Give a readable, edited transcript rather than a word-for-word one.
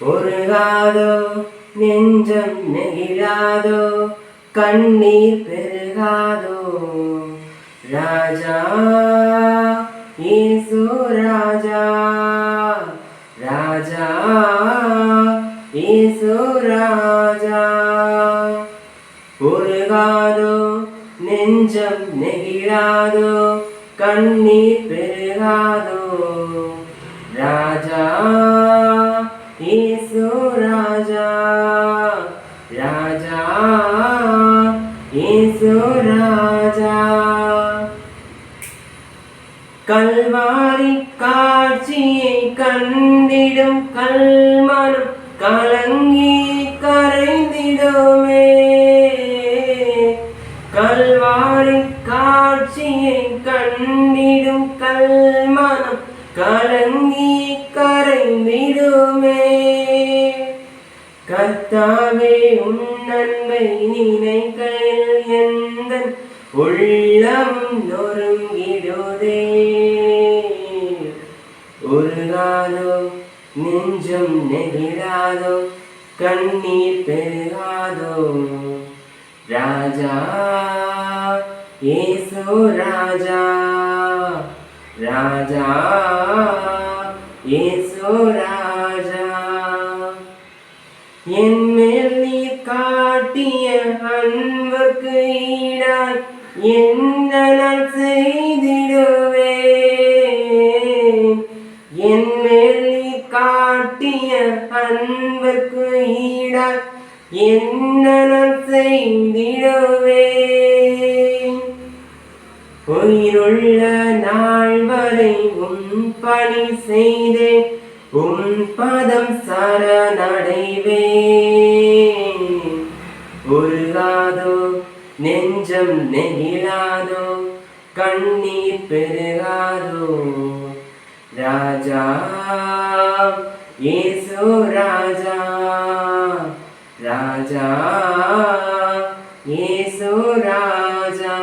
உருகாதோ நெஞ்சம் நெகிழாதோ கண்ணீர் பெருகாதோ ராஜா இயேசு ராஜா ராஜா இயேசு ராஜா உருகாதோ நெஞ்சம் நெகிழாதோ கண்ணீர் பெருகாதோ ராஜா இயேசு ராஜா ராஜா இயேசு ராஜா கல்வாரி காட்சியை கண்டிடும் கல்மனம் கலங்கி கரைந்திடுமே கல்வாரி காட்சியை கண்டிடும் கல்மனம் கலங்கி கரைந்திடுமே கர்த்தாவே உன் அன்பை நினைக்கையில் எந்தன் உள்ளம் நொறுங்கிடுதே உருகாதோ நெஞ்சம் நெகிழாதோ கண்ணீர் பெருகாதோ ராஜா இயேசு ராஜா ராஜா இயேசு ராஜா என் மேல் நீ காட்டிய அன்புக்கு ஈடாய் என்ன நான் செய்திடுவேன் என் மேல் நீ காட்டிய அன்புக்கு ஈடாய் என்ன நான் செய்திடுவேன் உயிருள்ள நாள் வரை உன் பணி செய்தேன் உன் பதம் சரணடைவேன் உருகாதோ நெஞ்சம் நெகிழாதோ கண்ணீர் பெருகாதோ ராஜா இயேசு ராஜா ராஜா இயேசு ராஜா